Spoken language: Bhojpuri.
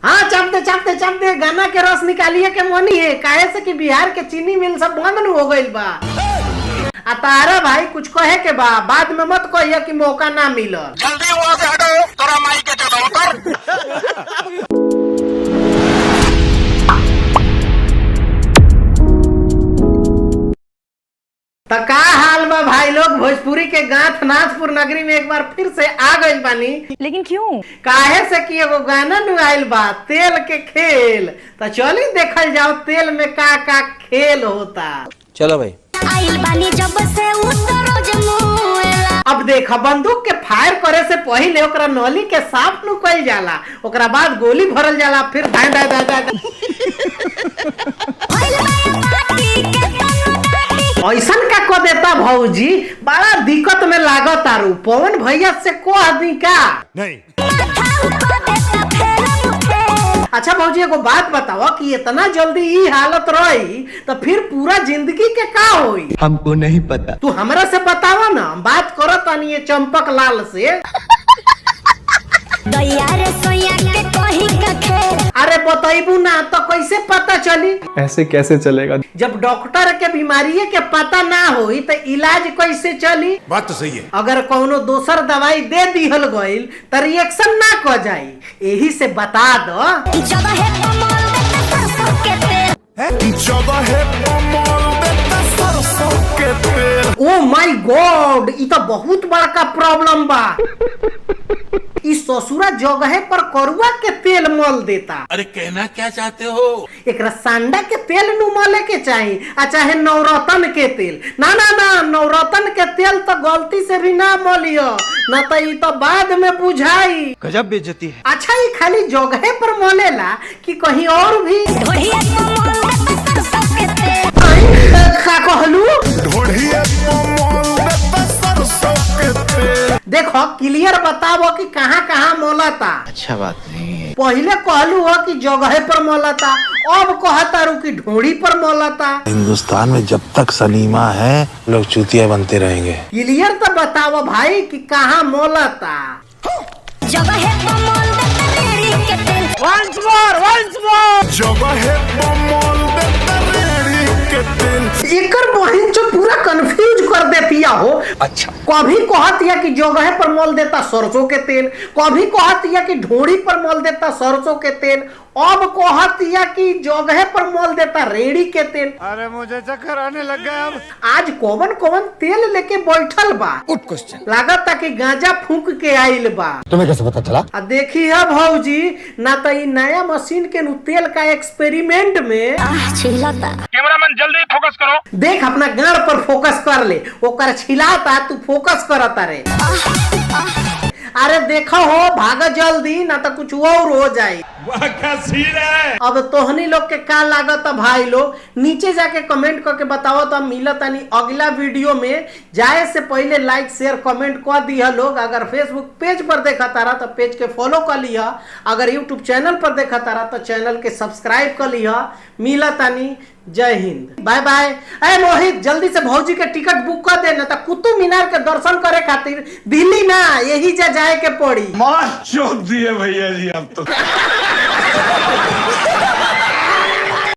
हाँ चमते चमते चमते गाना के रस निकालिए के मनी है काहे से कि बिहार के चीनी मिल सब बंद न हो गइल बा। आ तारा भाई कुछ कहे के बा बाद में मत कहिए कि मौका ना मिलल। जल्दी वहाँ से हटो तोरा माई के चलो उतर। तो का हाल बा भाई लोग भोजपुरी के गांठ नाथपुर नगरी में एक बार फिर से आ गइल बानी। लेकिन क्यों? काहे से कि एगो गाना नु आइल बा तेल के खेल। तो चली देखल जाओ तेल में का खेल होता। चलो भाई आइल बानी जब से उतरो जमुएला। अब देखा बंदूक के फायर करे से पहले ओकरा नली के साफ नु कइल जाला, ओकरा बाद गोली भरल जाला, फिर दाई दाई दाई दाई ऐसन का को देता भौजी बड़ा दिक्कत में लागत आरू। पवन भैया से को आदमी का नहीं। अच्छा भौजी एगो बात बताओ कि इतना जल्दी ई हालत रही तो फिर पूरा जिंदगी के का होई? हमको नहीं पता। तू हमरा से बतावा ना, बात करो तानी ये चंपक लाल से। अरे बताइबू ना तो कैसे पता चली? ऐसे कैसे चलेगा? जब डॉक्टर के बीमारी के पता ना होई तो इलाज कैसे चली? बात तो सही है। अगर कोनो दोसर दवाई दे दिहल गइल तो रिएक्शन ना क जाई, यही से बता दो। ओ माय गॉड ई तो बहुत बड़का प्रॉब्लम बा। इस ससुरा जगह पर करुआ के तेल मल देता। अरे कहना क्या चाहते हो? एक सांडा के तेल नु मले के चाहिए, चाहे नवरत्न के तेल। ना ना ना नवरत्न के तेल तो गलती से भी ना मलियो, ना तो ई तो बाद में बुझाई। गजब बेइज्जती है। अच्छा ये खाली जगह पर मलेला कि कहीं और भी? का कहलू? देखो क्लियर बताओ कि कहाँ कहाँ मोलता। अच्छा बात नहीं है। पहले कहलू हो कि जगह पर मोलता, अब कहता रू कि ढोड़ी पर मोलता। हिंदुस्तान में जब तक सलीमा है लोग चूतिया बनते रहेंगे। क्लियर तो बताओ भाई कि कहाँ मोलता। एकर बहन जो पूरा कंफ्यूज कर देती हो। अच्छा कभी कहतिया कि जगह पर मोल देता सरसों के तेल, कभी कहतिया कि ढोड़ी पर मोल देता सरसों के तेल, अब कहतिया कि जगह पर मोल देता रेड़ी के तेल। अरे मुझे चक्कर आने लग गया। अब आज कौन कौन तेल लेके बैठल बा? Good question. लागत कि गांजा फूंक के आइल बा। तुम्हें कैसे पता चला? देखी है भौजी ना तो ये नया मशीन के नु तेल का एक्सपेरिमेंट में कैमरामैन जल्दी फोकस करो। देख अपना गाड़ पर फोकस कर ले, ओकर छिलाता तू फोकस करता रे। अरे देखो हो भागा जल्दी ना तो कुछ और हो जाए। वाह क्या सीन है। अब तोहनी लोग के का लागत भाई लोग नीचे जाके कमेंट करके बताओ तो मिलत नहीं अगला वीडियो में। जाए से पहले लाइक शेयर कमेंट कर दिया लोग। अगर फेसबुक पेज पर देखा तारा तो पेज के फॉलो कर लिया, अगर यूट्यूब चैनल पर देखा तारा तो चैनल के सब्सक्राइब कर लिया। मिलत नहीं, जय हिंद, बाय बाय। अरे मोहित जल्दी से भौजी के टिकट बुक कर देना तो कुतुब मीनार के दर्शन करे खातिर दिल्ली ना यही जा जाए के पड़ी। मार चौक दिए भैया जी अब तो।